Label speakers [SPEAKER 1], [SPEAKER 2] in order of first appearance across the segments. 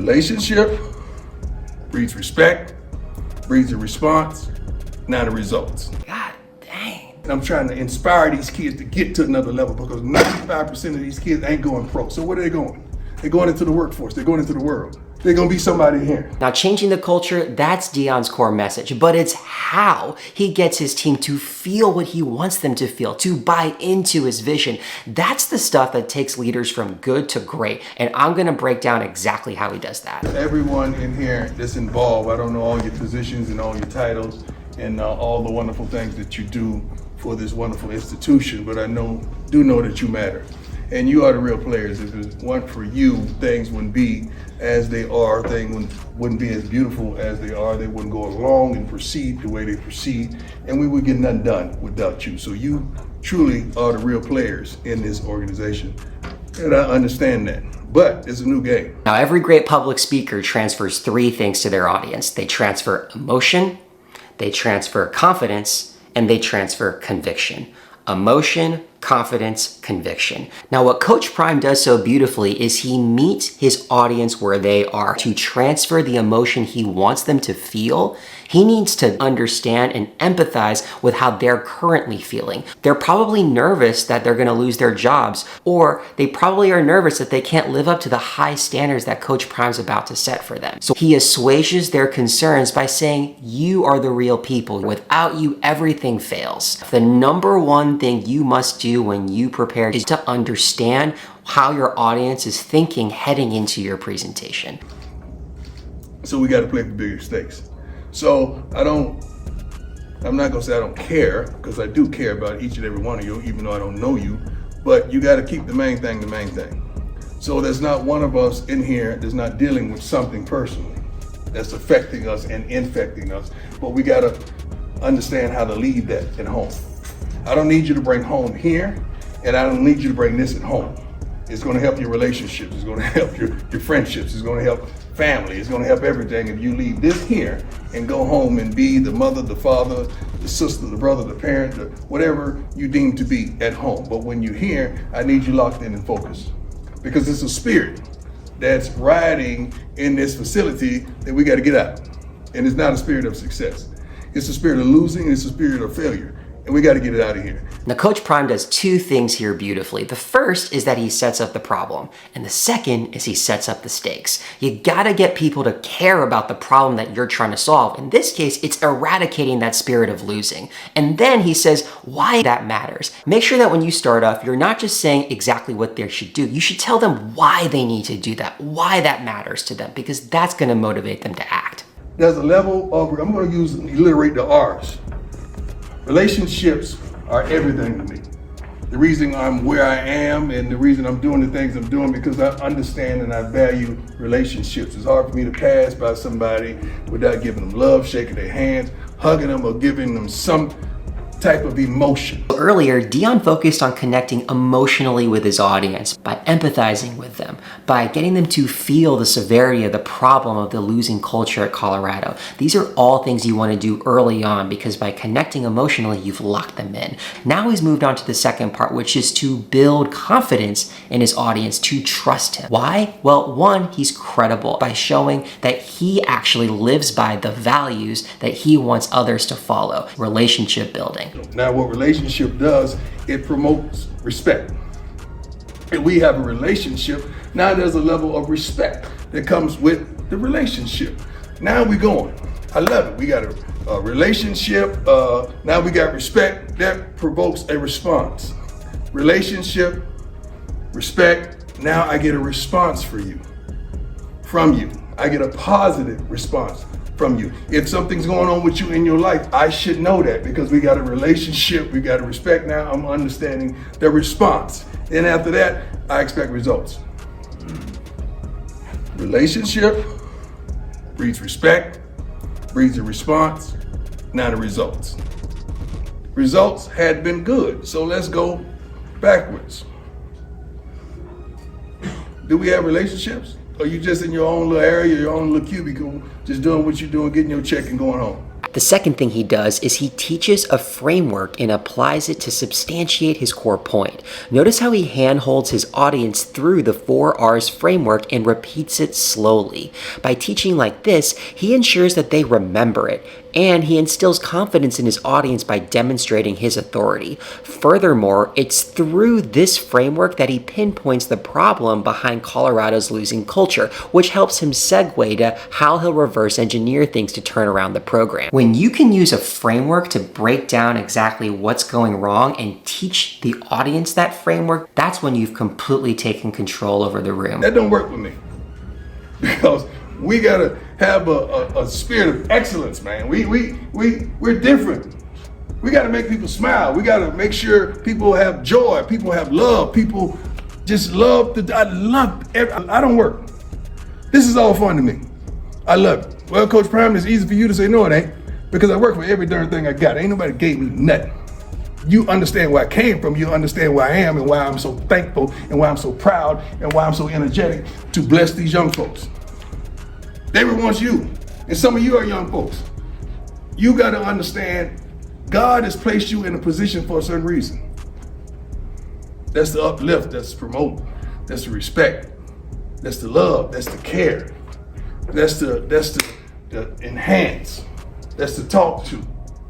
[SPEAKER 1] Relationship breeds respect, breeds a response, now the results.
[SPEAKER 2] God dang.
[SPEAKER 1] And I'm trying to inspire these kids to get to another level because 95% of these kids ain't going pro. So where are they going? They're going into the workforce. They're going into the world. They're going to be somebody here.
[SPEAKER 2] Now, changing the culture, that's Deion's core message, but it's how he gets his team to feel what he wants them to feel, to buy into his vision. That's the stuff that takes leaders from good to great, and I'm going to break down exactly how he does that.
[SPEAKER 1] Everyone in here that's involved, I don't know all your positions and all your titles and all the wonderful things that you do for this wonderful institution, but I do know that you matter. And you are the real players. If it weren't for you, things wouldn't be as they are. Things wouldn't be as beautiful as they are. They wouldn't go along and proceed the way they proceed. And we would get nothing done without you. So you truly are the real players in this organization. And I understand that. But it's a new game.
[SPEAKER 2] Now, every great public speaker transfers three things to their audience. They transfer emotion, they transfer confidence, and they transfer conviction. Emotion, confidence, conviction. Now, what Coach Prime does so beautifully is he meets his audience where they are. To transfer the emotion he wants them to feel, he needs to understand and empathize with how they're currently feeling. They're probably nervous that they're gonna lose their jobs, or they probably are nervous that they can't live up to the high standards that Coach Prime's about to set for them. So he assuages their concerns by saying, you are the real people. Without you, everything fails. The number one thing you must do when you prepare is to understand how your audience is thinking heading into your presentation.
[SPEAKER 1] So we got to play for bigger stakes. So I'm not gonna say I don't care, because I do care about each and every one of you, even though I don't know you, but you got to keep the main thing the main thing. So there's not one of us in here that's not dealing with something personally that's affecting us and infecting us, but we got to understand how to leave that at home. I don't need you to bring home here, and I don't need you to bring this at home. It's going to help your relationships. It's going to help your friendships. It's going to help family. It's going to help everything if you leave this here and go home and be the mother, the father, the sister, the brother, the parent, whatever you deem to be at home. But when you're here, I need you locked in and focused, because it's a spirit that's riding in this facility that we got to get out. And it's not a spirit of success. It's a spirit of losing. It's a spirit of failure. And we got to get it out of here.
[SPEAKER 2] Now, Coach Prime does two things here beautifully. The first is that he sets up the problem, and the second is he sets up the stakes. You gotta get people to care about the problem that you're trying to solve. In this case, it's eradicating that spirit of losing. And then he says why that matters. Make sure that when you start off, you're not just saying exactly what they should do. You should tell them why they need to do that, why that matters to them, because that's gonna motivate them to act.
[SPEAKER 1] There's a level of, I'm gonna alliterate the R's. Relationships are everything to me. The reason I'm where I am and the reason I'm doing the things I'm doing, because I understand and I value relationships. It's hard for me to pass by somebody without giving them love, shaking their hands, hugging them, or giving them some type of emotion.
[SPEAKER 2] Earlier, Deion focused on connecting emotionally with his audience by empathizing with them, by getting them to feel the severity of the problem of the losing culture at Colorado. These are all things you want to do early on, because by connecting emotionally, you've locked them in. Now he's moved on to the second part, which is to build confidence in his audience to trust him. Why? Well, one, he's credible by showing that he actually lives by the values that he wants others to follow. Relationship building.
[SPEAKER 1] Now, what relationship does, it promotes respect. And we have a relationship. Now there's a level of respect that comes with the relationship. Now we're going. I love it. We got a relationship. Now we got respect. That provokes a response. Relationship, respect. Now I get a response from you. I get a positive response from you. If something's going on with you in your life, I should know that, because we got a relationship, we got a respect. Now I'm understanding the response. Then after that, I expect results. Relationship breeds respect, breeds a response, now the results. Results had been good, so let's go backwards. Do we have relationships? Or you just in your own little area, your own little cubicle, just doing what you're doing, getting your check and going home?
[SPEAKER 2] The second thing he does is he teaches a framework and applies it to substantiate his core point. Notice how he handholds his audience through the 4Rs framework and repeats it slowly. By teaching like this, he ensures that they remember it, and he instills confidence in his audience by demonstrating his authority. Furthermore, it's through this framework that he pinpoints the problem behind Colorado's losing culture, which helps him segue to how he'll reverse engineer things to turn around the program. When you can use a framework to break down exactly what's going wrong and teach the audience that framework, that's when you've completely taken control over the room.
[SPEAKER 1] That don't work with me, because we gotta have a spirit of excellence, man. We're different. We gotta make people smile. We gotta make sure people have joy, people have love, people just love I don't work. This is all fun to me. I love it. Well, Coach Prime, it's easy for you to say no, it ain't, because I work for every darn thing I got. Ain't nobody gave me nothing. You understand where I came from, you understand where I am and why I'm so thankful and why I'm so proud and why I'm so energetic to bless these young folks. They were once you, and some of you are young folks. You got to understand, God has placed you in a position for a certain reason. That's the uplift, that's the promote, that's the respect, that's the love, that's the care, that's the enhance, that's the talk to,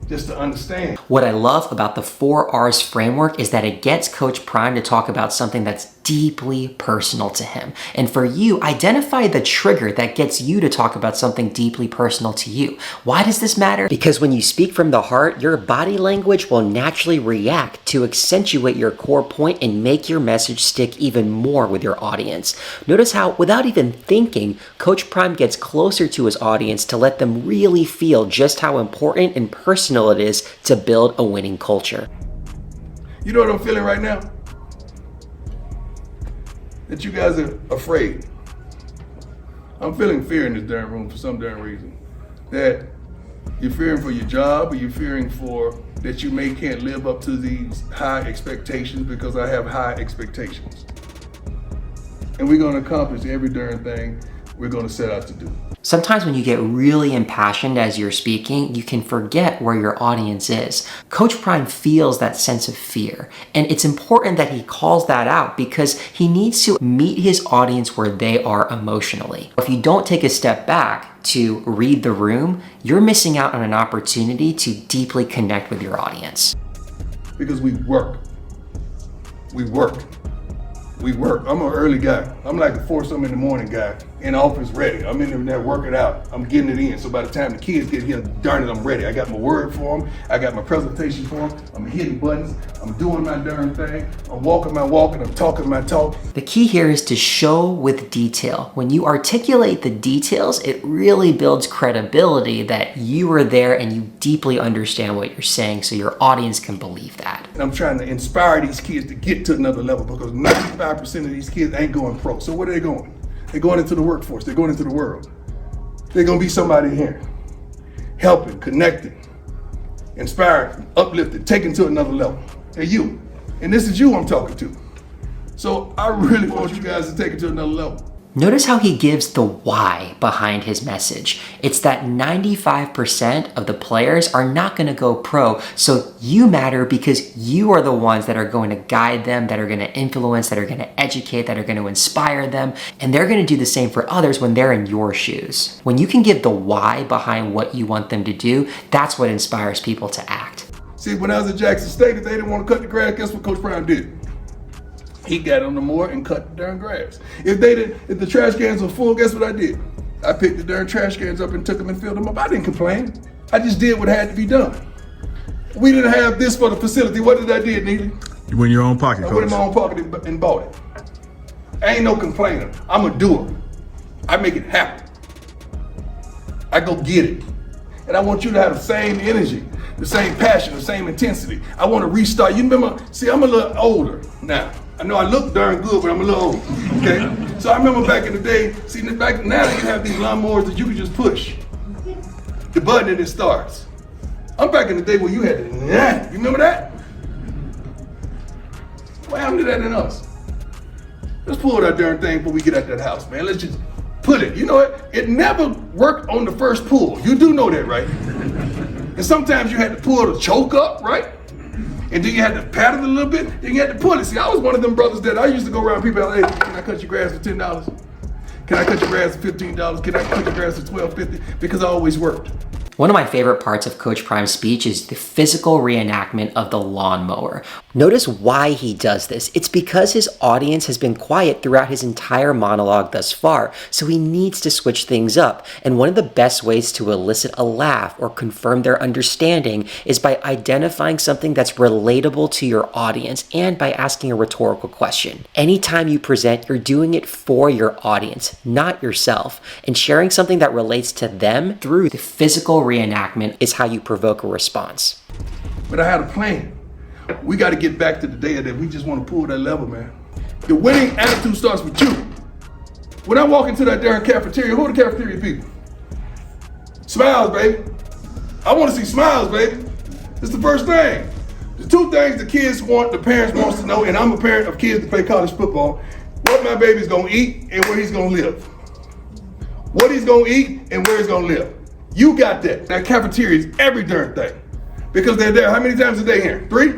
[SPEAKER 1] just to understand.
[SPEAKER 2] What I love about the 4Rs framework is that it gets Coach Prime to talk about something that's deeply personal to him. And for you, identify the trigger that gets you to talk about something deeply personal to you. Why does this matter? Because when you speak from the heart, your body language will naturally react to accentuate your core point and make your message stick even more with your audience. Notice how, without even thinking, Coach Prime gets closer to his audience to let them really feel just how important and personal it is to build a winning culture.
[SPEAKER 1] You know what I'm feeling right now? That you guys are afraid. I'm feeling fear in this darn room for some darn reason. That you're fearing for your job, or you're fearing for that you can't live up to these high expectations, because I have high expectations. And we're gonna accomplish every darn thing we're gonna set out to do.
[SPEAKER 2] Sometimes when you get really impassioned as you're speaking, you can forget where your audience is. Coach Prime feels that sense of fear, and it's important that he calls that out because he needs to meet his audience where they are emotionally. If you don't take a step back to read the room, you're missing out on an opportunity to deeply connect with your audience.
[SPEAKER 1] Because we work. We work. We work. I'm an early guy. I'm like a 4-something in the morning guy. In the office ready. I'm in there working out. I'm getting it in. So by the time the kids get here, darn it, I'm ready. I got my word for them. I got my presentation for them. I'm hitting buttons. I'm doing my darn thing. I'm walking my walk and I'm talking my talk.
[SPEAKER 2] The key here is to show with detail. When you articulate the details, it really builds credibility that you are there and you deeply understand what you're saying, so your audience can believe that.
[SPEAKER 1] And I'm trying to inspire these kids to get to another level, because 95% of these kids ain't going pro. So where are they going? They're going into the workforce. They're going into the world. They're going to be somebody here, helping, connecting, inspiring, uplifting, taking to another level. They're you. And this is you I'm talking to. So I really want you guys to take it to another level.
[SPEAKER 2] Notice how he gives the why behind his message. It's that 95% of the players are not going to go pro, so you matter because you are the ones that are going to guide them, that are going to influence, that are going to educate, that are going to inspire them, and they're going to do the same for others when they're in your shoes. When you can give the why behind what you want them to do, that's what inspires people to act.
[SPEAKER 1] See, when I was at Jackson State, if they didn't want to cut the grass, guess what Coach Prime did? He got on the mower and cut the darn grass. If the trash cans were full, guess what I did? I picked the darn trash cans up and took them and filled them up. I didn't complain. I just did what had to be done. We didn't have this for the facility. What did I do, Neely?
[SPEAKER 3] You went in your own pocket,
[SPEAKER 1] I
[SPEAKER 3] Coach.
[SPEAKER 1] went in my own pocket and bought it. I ain't no complainer. I'm a doer. I make it happen. I go get it. And I want you to have the same energy, the same passion, the same intensity. I want to restart. You remember, see, I'm a little older now. I know I look darn good, but I'm a little old, okay? So I remember back in the day, see, back now you have these lawnmowers that you can just push the button and it starts. I'm back in the day where you had to, you remember that? What happened to that in us? Let's pull that darn thing before we get out that house, man. Let's just put it. You know what? It never worked on the first pull. You do know that, right? And sometimes you had to pull the choke up, right? And then you had to pat it a little bit, then you had to pull it. See, I was one of them brothers that I used to go around people, hey, can I cut your grass for $10? Can I cut your grass for $15? Can I cut your grass for $12.50? Because I always worked.
[SPEAKER 2] One of my favorite parts of Coach Prime's speech is the physical reenactment of the lawnmower. Notice why he does this. It's because his audience has been quiet throughout his entire monologue thus far, so he needs to switch things up. And one of the best ways to elicit a laugh or confirm their understanding is by identifying something that's relatable to your audience and by asking a rhetorical question. Anytime you present, you're doing it for your audience, not yourself. And sharing something that relates to them through the physical reenactment is how you provoke a response.
[SPEAKER 1] But I had a plan. We got to get back to the day that we just want to pull that level, man. The winning attitude starts with you. When I walk into that darn cafeteria, who are the cafeteria people? Smiles, baby. I want to see smiles, baby. It's the first thing. The two things the kids want, the parents wants to know, and I'm a parent of kids that play college football, what my baby's going to eat and where he's going to live. What he's going to eat and where he's going to live. You got that. That cafeteria is every darn thing. Because they're there how many times a day here? 3?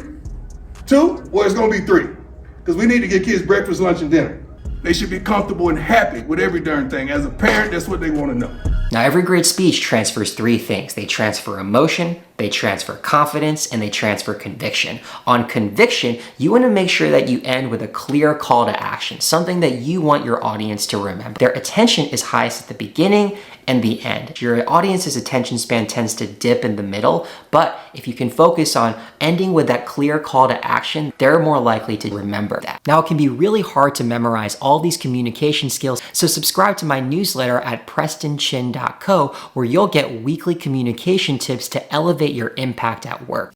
[SPEAKER 1] 2? Well, it's gonna be 3. Because we need to get kids breakfast, lunch, and dinner. They should be comfortable and happy with every darn thing. As a parent, that's what they want to know.
[SPEAKER 2] Now, every great speech transfers 3 things. They transfer emotion, they transfer confidence, and they transfer conviction. On conviction, you want to make sure that you end with a clear call to action, something that you want your audience to remember. Their attention is highest at the beginning and the end. Your audience's attention span tends to dip in the middle, but if you can focus on ending with that clear call to action, they're more likely to remember that. Now, it can be really hard to memorize all these communication skills, so subscribe to my newsletter at prestonchin.co, where you'll get weekly communication tips to elevate your impact at work.